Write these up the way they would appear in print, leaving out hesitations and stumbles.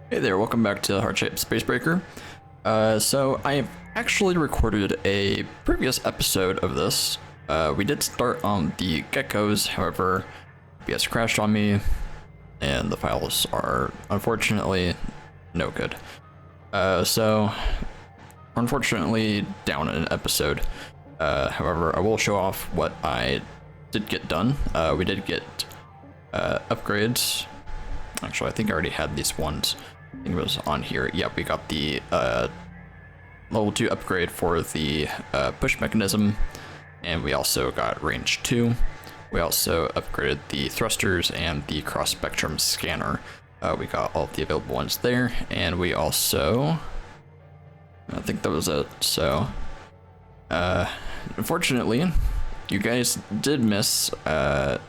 Hey there, welcome back to Hardspace Shipbreaker. So I have actually recorded a previous episode of this. We did start on the geckos, however, OBS crashed on me, and the files are unfortunately no good. So unfortunately down in an episode. However, I will show off what I did get done. We did get upgrades. Actually, I think I already had these ones. I think it was on here. Yep, we got the level 2 upgrade for the push mechanism, and we also got range 2. We also upgraded the thrusters and the cross spectrum scanner. We got all of the available ones there, and we also, I think that was it. So unfortunately, you guys did miss a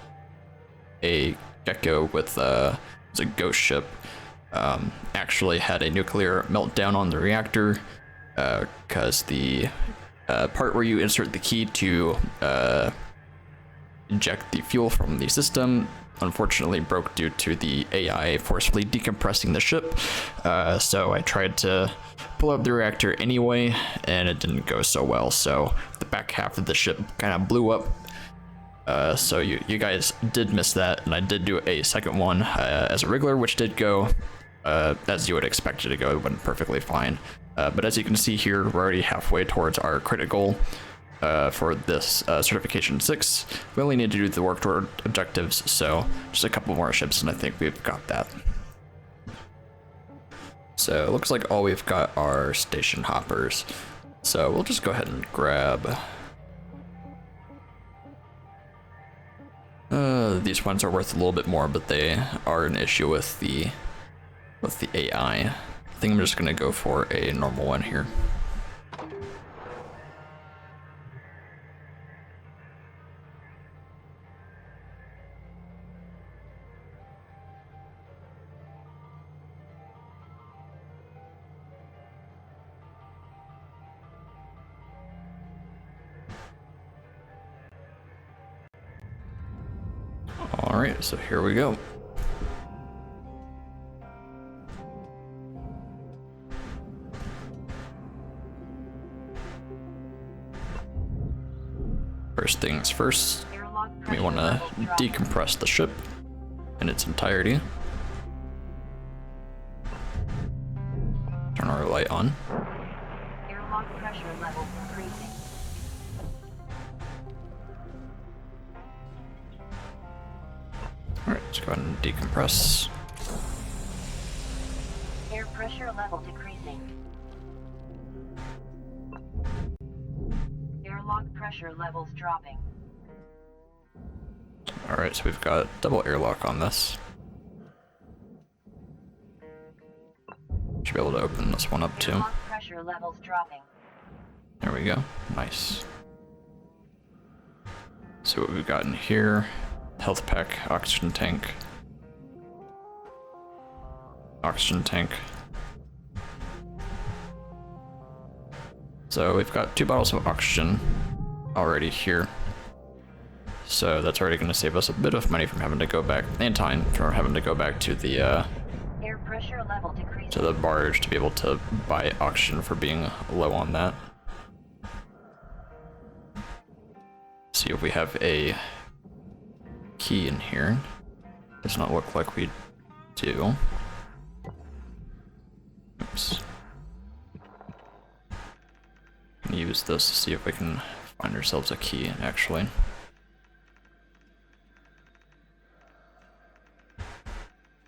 gecko with a ghost ship. Actually had a nuclear meltdown on the reactor because the part where you insert the key to inject the fuel from the system unfortunately broke due to the AI forcefully decompressing the ship. So I tried to pull up the reactor anyway, and it didn't go so well. So the back half of the ship kind of blew up. So you guys did miss that, and I did do a second one as a regular, which did go as you would expect it to go. It went perfectly fine. But as you can see here, we're already halfway towards our credit goal for this certification 6. We only need to do the work toward objectives, so just a couple more ships, and I think we've got that. So it looks like all we've got are station hoppers. So we'll just go ahead and grab. These ones are worth a little bit more, but they are an issue with the AI. I think I'm just gonna go for a normal one here. All right, so here we go. First things first, we want to decompress the ship in its entirety. Turn our light on. Airlock pressure level increasing. Alright, let's go ahead and decompress. Air pressure level decreasing. Airlock pressure levels dropping. Alright, so we've got double airlock on this. Should be able to open this one up too. Airlock pressure levels dropping. There we go. Nice. So what we've got in here: health pack, oxygen tank, oxygen tank. So we've got 2 bottles of oxygen already here. So that's already going to save us a bit of money from having to go back, and time from having to go back to the Air pressure level decreasing. to the barge to be able to buy oxygen for being low on that. See if we have a key in here. Does not look like we do. Oops. Use this to see if we can find ourselves a key, actually.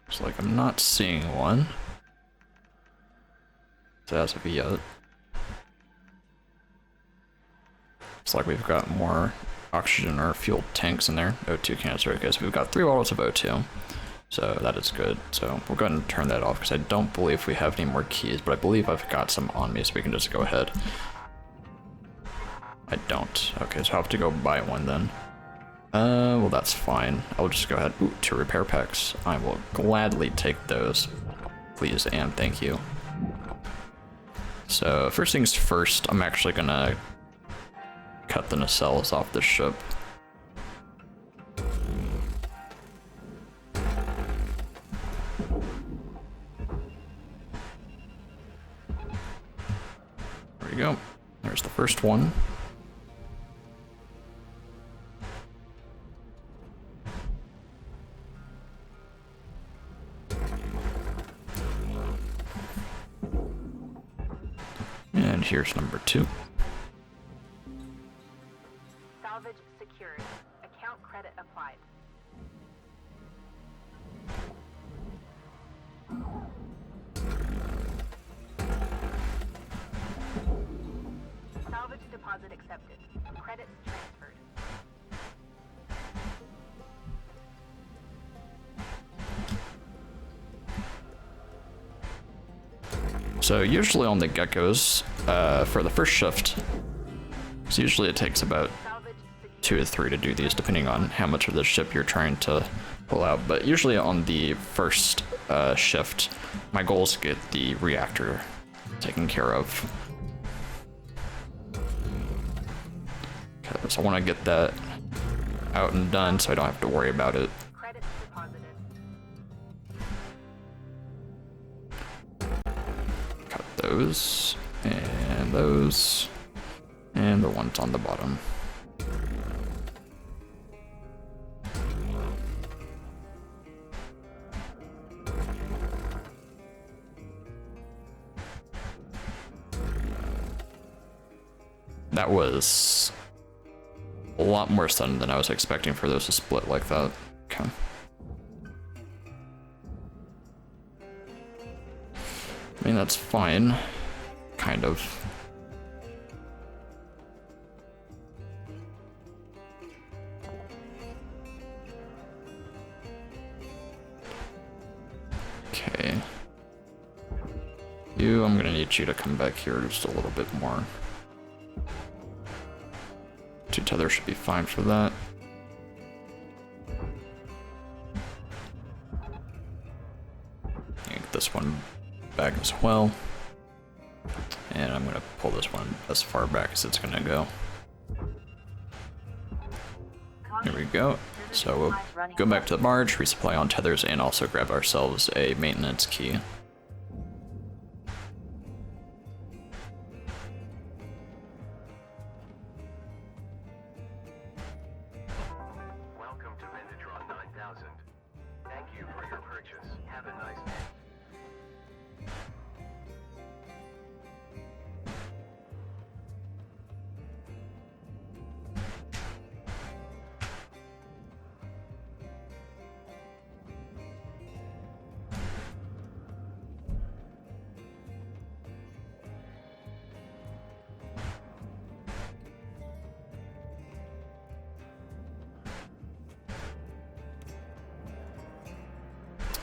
Looks like I'm not seeing one. As of yet. Looks like we've got more oxygen or fuel tanks in there. O2 canister. Okay, so we've got 3 bottles of O2. So that is good. So we'll go ahead and turn that off because I don't believe we have any more keys, but I believe I've got some on me, so we can just go ahead. I don't. Okay, so I'll have to go buy one then. Well, that's fine. I'll just go ahead. Ooh, 2 repair packs. I will gladly take those. Please and thank you. So first things first, I'm actually gonna cut the nacelles off the ship. go. There's the first one. And here's number 2. Salvage secured. Account credit applied. Salvage deposit accepted. Credits transferred. So usually on the geckos, for the first shift, so usually it takes about Salvage 2 to 3 to do these, depending on how much of the ship you're trying to pull out. But usually on the first shift, my goal is to get the reactor taken care of. So I want to get that out and done so I don't have to worry about it. Credits deposited. Cut those, and the ones on the bottom. That was a lot more sudden than I was expecting for those to split like that. Okay. I mean, that's fine. Kind of. Okay. I'm gonna need you to come back here just a little bit more. 2 tether should be fine for that. Get this one back as well. And I'm gonna pull this one as far back as it's gonna go. There we go. So we'll go back to the barge, resupply on tethers, and also grab ourselves a maintenance key. Welcome to Vendatron 9000. Thank you for your purchase. Have a nice day.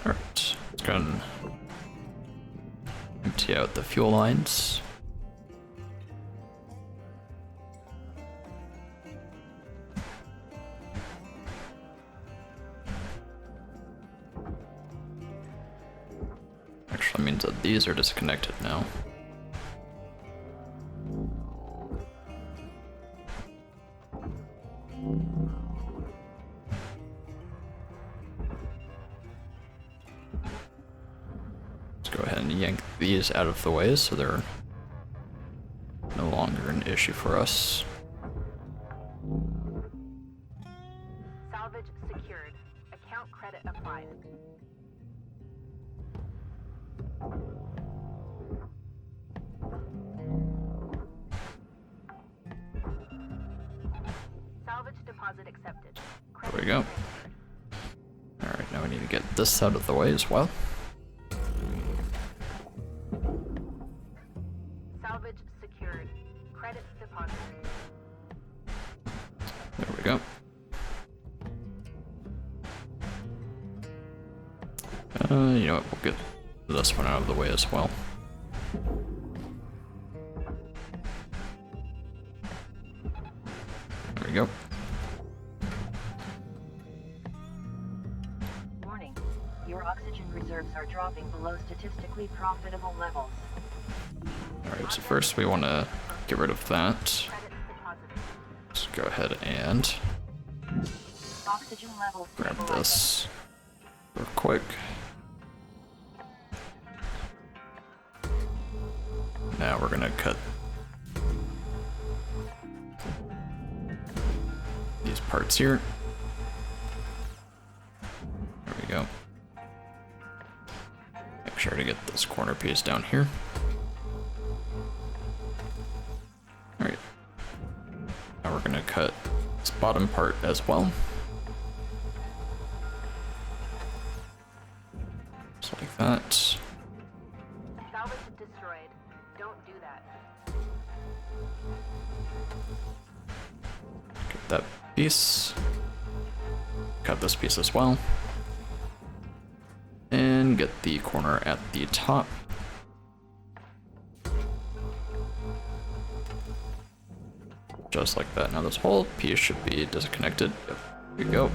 Alright, let's go ahead and empty out the fuel lines. Actually means that these are disconnected now. Let's go ahead and yank these out of the way so they're no longer an issue for us. Salvage secured. Account credit applied. Salvage deposit accepted. There we go. Alright, now we need to get this out of the way as well. Salvage secured. Credits deposited. There we go. You know what, we'll get this one out of the way as well. There we go. Warning. Your oxygen reserves are dropping below statistically profitable levels. Alright, so first we want to get rid of that. Credits deposited. Let's go ahead and Oxygen levels grab stabilizing. this real quick. Now we're gonna cut parts here. There we go. Make sure to get this corner piece down here. Alright. Now we're gonna cut this bottom part as well. Just like that. Salvage destroyed. Don't do that. Get that piece. Cut this piece as well. And get the corner at the top. Just like that. Now this whole piece should be disconnected. Yep, here we go.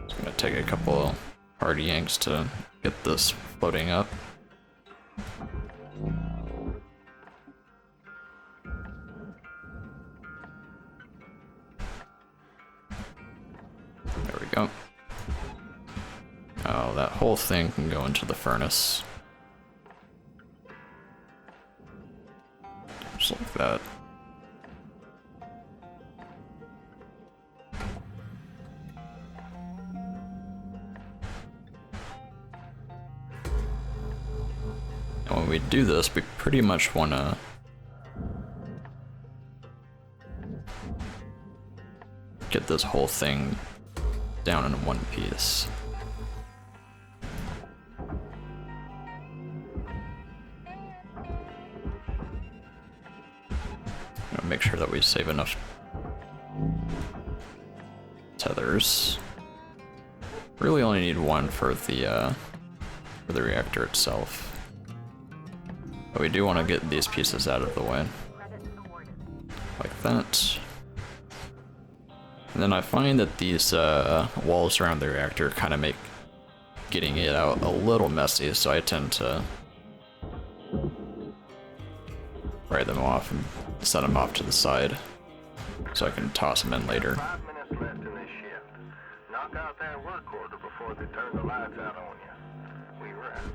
It's gonna take a couple hard yanks to get this floating up. There we go. Oh, that whole thing can go into the furnace. Just like that. And when we do this, we pretty much want to get this whole thing down in one piece. Make sure that we save enough tethers. Really only need one for the reactor itself. But we do want to get these pieces out of the way. Credit awarded. Like that. And then I find that these walls around the reactor kind of make getting it out a little messy, so I tend to write them off and set them off to the side so I can toss them in later. 5 minutes left in this shift. Knock out that work order before they turn the lights out on you. We rest.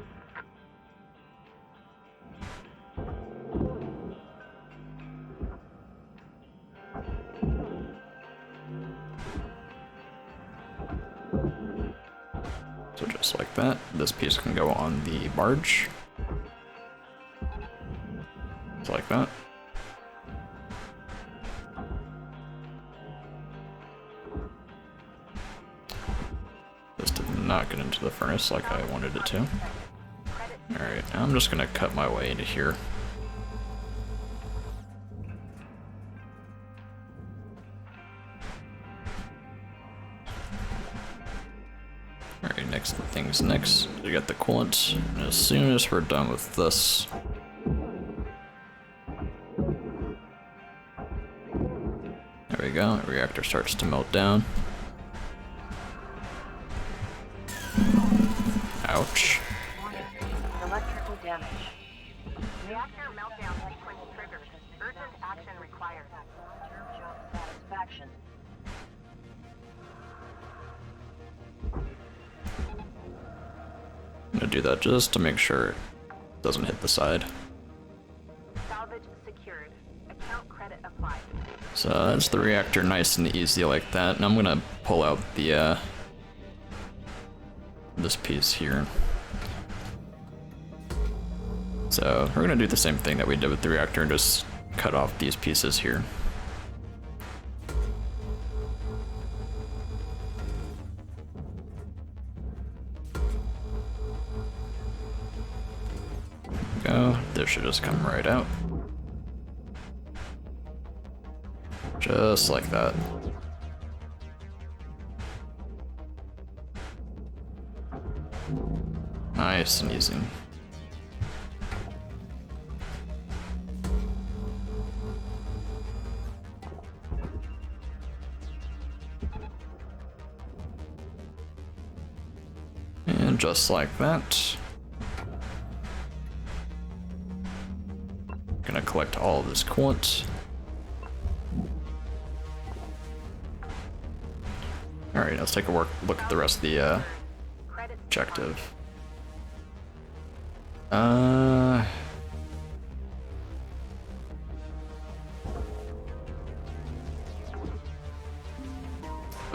So just like that, this piece can go on the barge. Just like that. This did not get into the furnace like I wanted it to. Alright, now I'm just gonna cut my way into here. Alright, next things next. We got the coolant. And as soon as we're done with this, there we go, the reactor starts to melt down. Ouch. Warning. Electrical damage. Reactor meltdown sequence triggered. Urgent action required. Long-term job satisfaction. I'm gonna do that just to make sure it doesn't hit the side. Salvage secured. Account credit applied. So that's the reactor nice and easy like that. And I'm gonna pull out the this piece here. So we're gonna do the same thing that we did with the reactor and just cut off these pieces here. Go. This should just come right out. Just like that. Nice and easy. And just like that. Gonna collect all of this coolant. Alright, let's take a look at the rest of the Credit objective.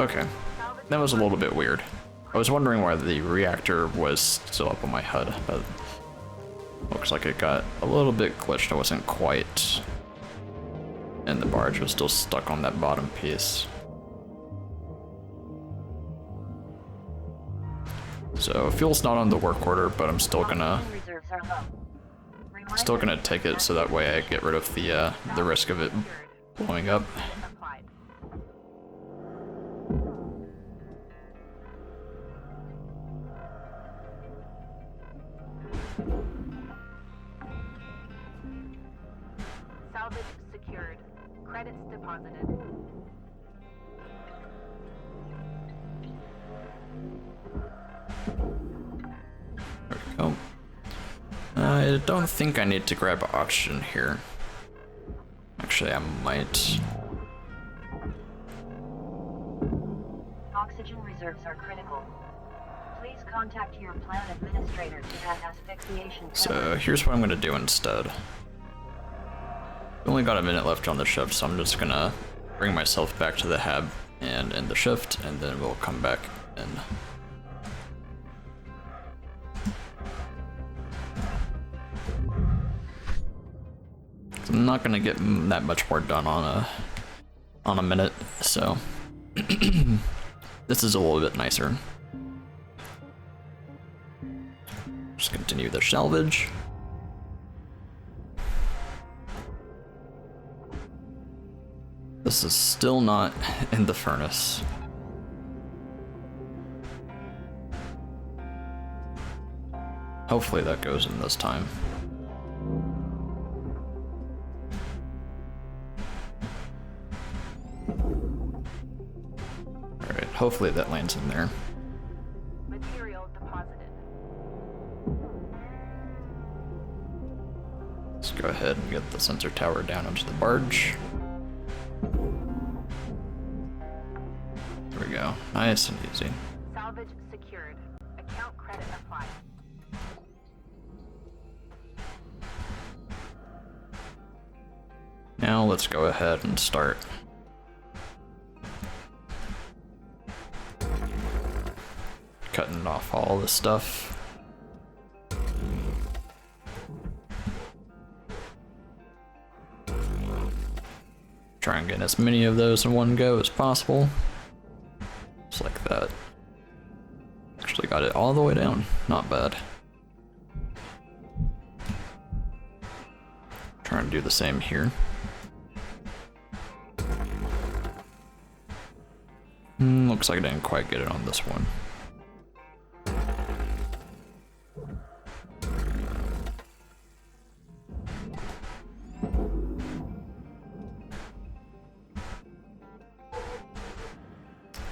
Okay, that was a little bit weird. I was wondering why the reactor was still up on my HUD, but looks like it got a little bit glitched. I wasn't quite, and the barge was still stuck on that bottom piece. So fuel's not on the work order, but I'm still gonna take it so that way I get rid of the risk of it blowing up. Salvage secured. Credits deposited. There we go. I don't think I need to grab oxygen here. Actually, I might. Oxygen reserves are critical. Please contact your plant administrator to have asphyxiation. So here's what I'm gonna do instead. We only got a minute left on the shift, so I'm just gonna bring myself back to the hab and end the shift, and then we'll come back and I'm not gonna get that much more done on a minute, so this is a little bit nicer. Just continue the salvage. This is still not in the furnace. Hopefully that goes in this time. Alright, hopefully that lands in there. Material deposited. Let's go ahead and get the sensor tower down onto the barge. There we go. Nice and easy. Salvage secured. Account credit applied. Now let's go ahead and start. Cutting off all this stuff. Try and get as many of those in one go as possible. Just like that. Actually got it all the way down. Not bad. Trying to do the same here. Looks like I didn't quite get it on this one.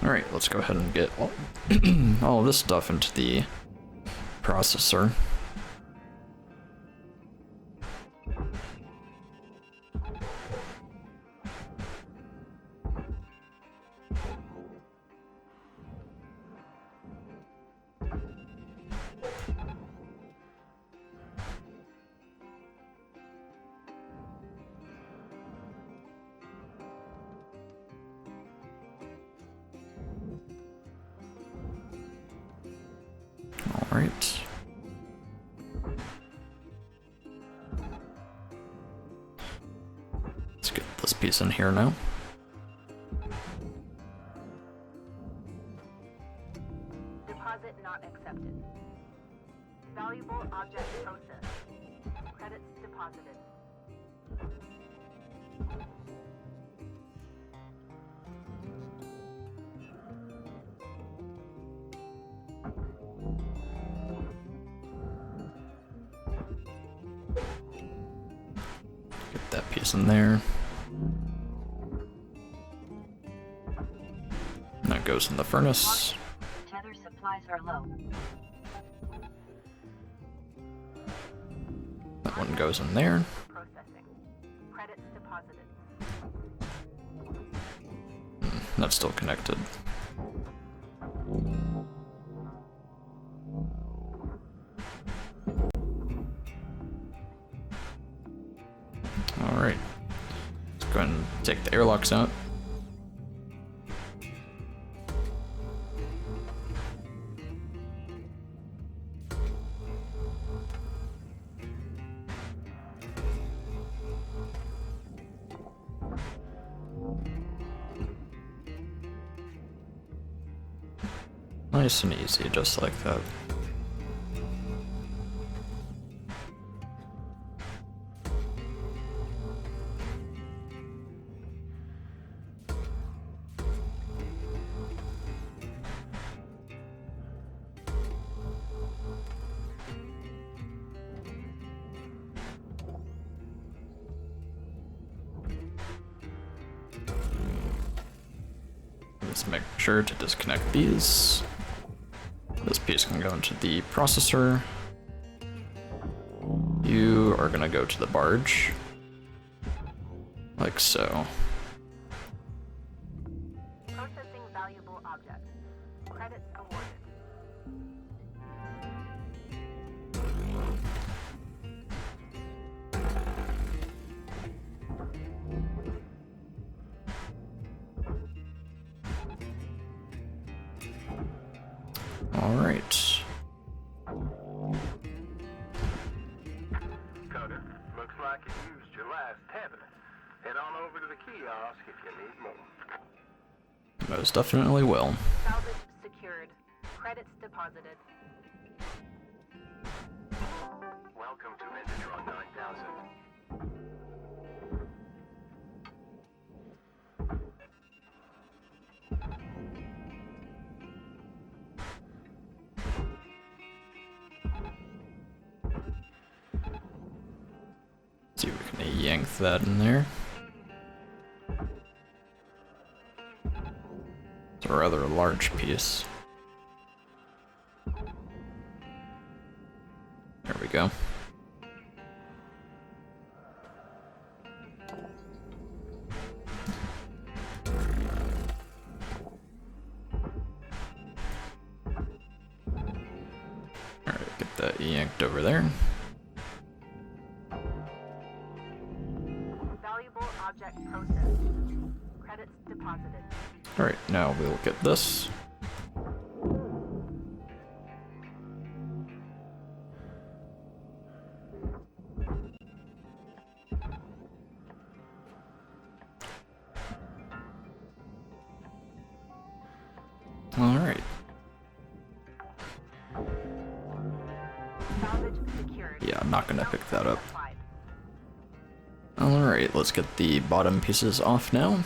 Alright, let's go ahead and get all this stuff into the processor. Alright. Let's get this piece in here now. Deposit not accepted. Valuable object processed. Credits deposited. Get that piece in there. And that goes in the furnace. Tether supplies are low. That one goes in there. Processing. Credits deposited. That's still connected. Alright. Let's go ahead and take the airlocks out. Nice and easy, just like that. Let's make sure to disconnect these. This piece can go into the processor. You are gonna go to the barge. Like so. Processing valuable object. Credits awarded. Alright. Cutter, looks like you used your last tether. Head on over to the kiosk if you need more. Most definitely will. Salvage secured. Credits deposited. Welcome to Metatron 9000. See if we can yank that in there. It's a rather large piece. There we go. Alright, get that yanked over there. Valuable object processed. Credits deposited. Alright, now we'll get this. Alright. Salvage secured. Yeah, I'm not gonna pick that up. Applied. Alright, let's get the bottom pieces off now.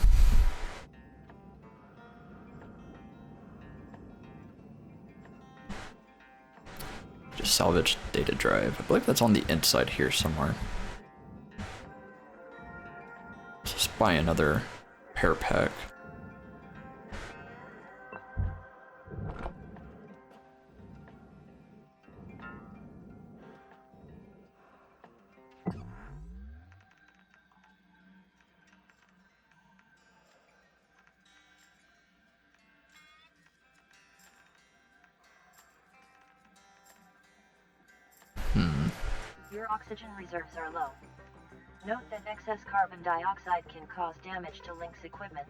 Just salvage data drive. I believe that's on the inside here somewhere. Just buy another pair pack. Your oxygen reserves are low. Note that excess carbon dioxide can cause damage to Link's equipment.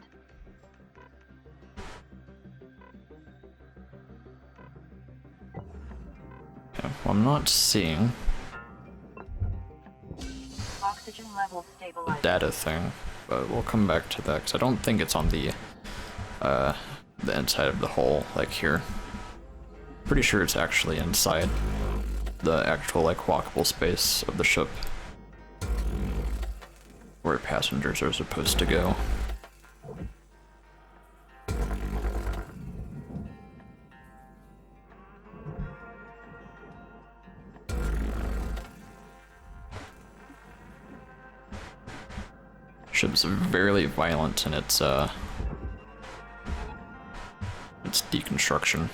Okay, well, I'm not seeing Oxygen levels the stabilized. data thing, but we'll come back to that because I don't think it's on the inside of the hull, like here. Pretty sure it's actually inside the actual like walkable space of the ship where passengers are supposed to go. Ship's very violent in its deconstruction.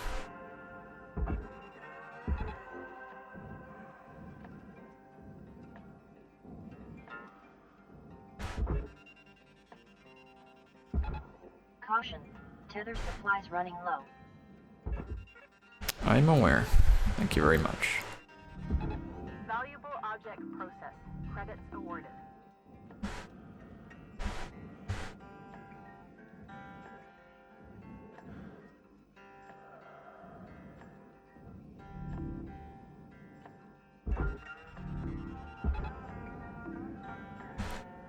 Caution. Tether supplies running low. I'm aware. Thank you very much. Valuable object processed. Credits awarded.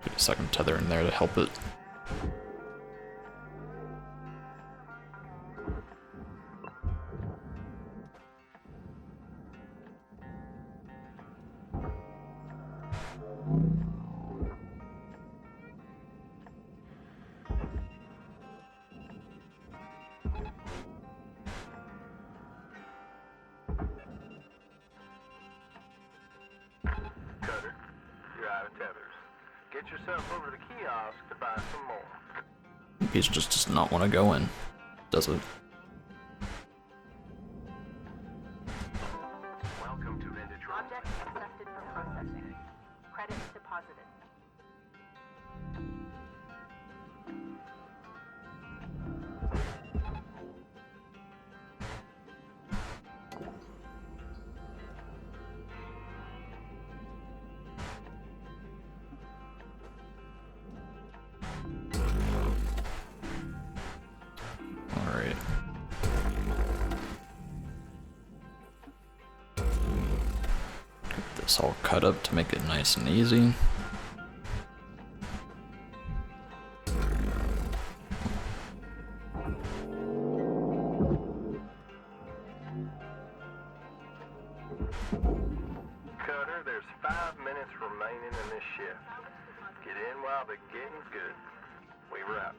Get a second tether in there to help it. you're out of tethers. Get yourself over to the kiosk to buy some more. He just does not want to go in, does it? Welcome to Vintage Road. Object accepted for processing. Credits deposited. Alright. Get this all cut up to make it nice and easy. Cutter, there's 5 minutes remaining in this shift. Get in while the getting's good. We wrap.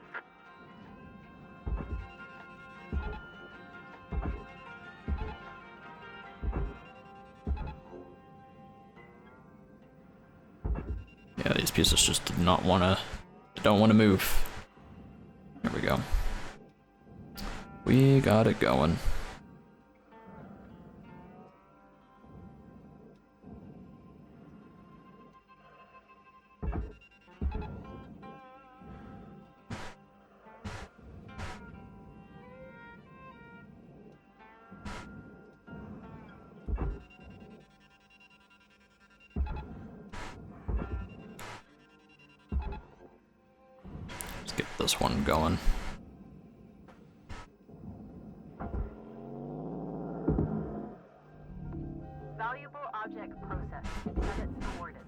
Yeah, these pieces just did not want to, don't want to move. There we go. We got it going. Let's get this one going. Valuable object processed. Credits awarded.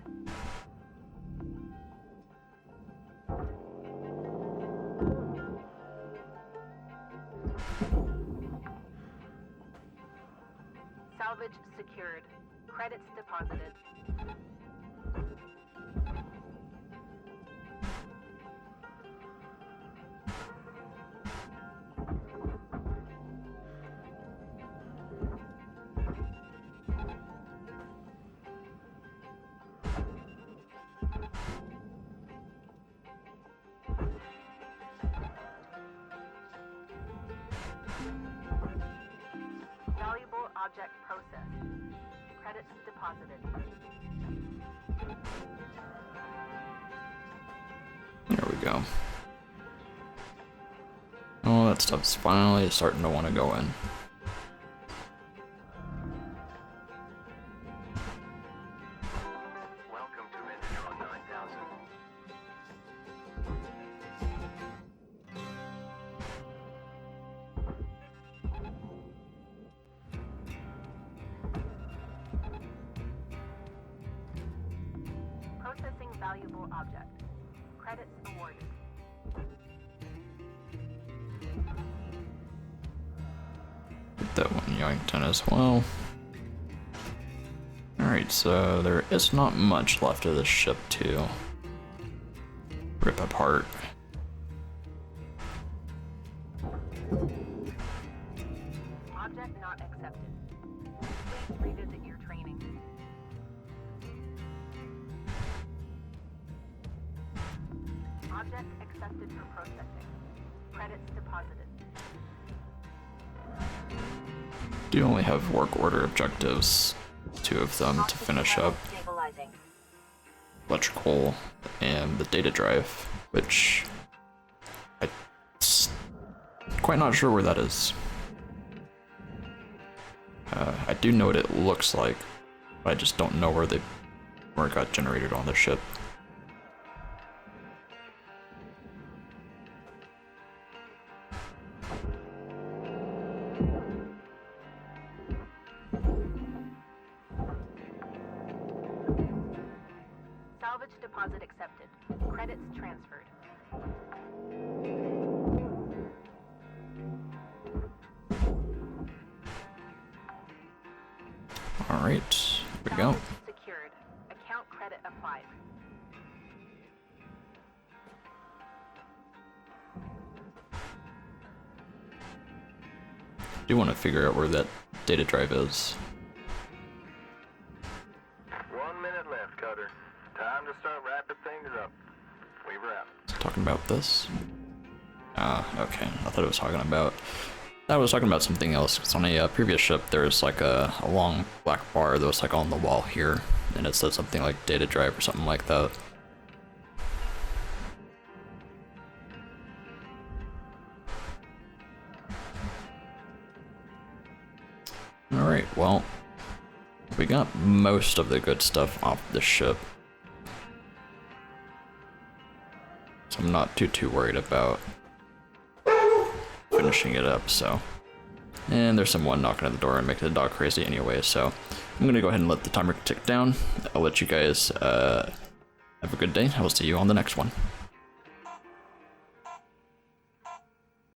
Salvage secured. Credits deposited. Valuable object processed. Credits deposited. There we go. Oh, that stuff's finally starting to want to go in. Welcome to Vintage Road 9000. Processing valuable object. Credits awarded. Get that one yanked in as well. Alright, so there is not much left of this ship to rip apart. Object not accepted. Please revisit your training. Object accepted for processing. Credits deposited. Do only have work order objectives, 2 of them to finish up. Stabilizing. Electrical and the data drive, which I'm quite not sure where that is. I do know what it looks like, but I just don't know where it got generated on the ship. Salvage deposit accepted. Credits transferred. Alright, here we go. Salvage secured. Account credit applied. Do want to figure out where that data drive is. 1 minute left, Cutter. Time to start wrapping things up. We were out. Talking about this? Ah, okay. I thought it was talking about... I was talking about something else, because on a previous ship there's like a long black bar that was like on the wall here, and it said something like data drive or something like that. Alright, well, we got most of the good stuff off the ship. So I'm not too worried about finishing it up, so. And there's someone knocking at the door and making the dog crazy anyway, so I'm gonna go ahead and let the timer tick down. I'll let you guys have a good day. I will see you on the next one.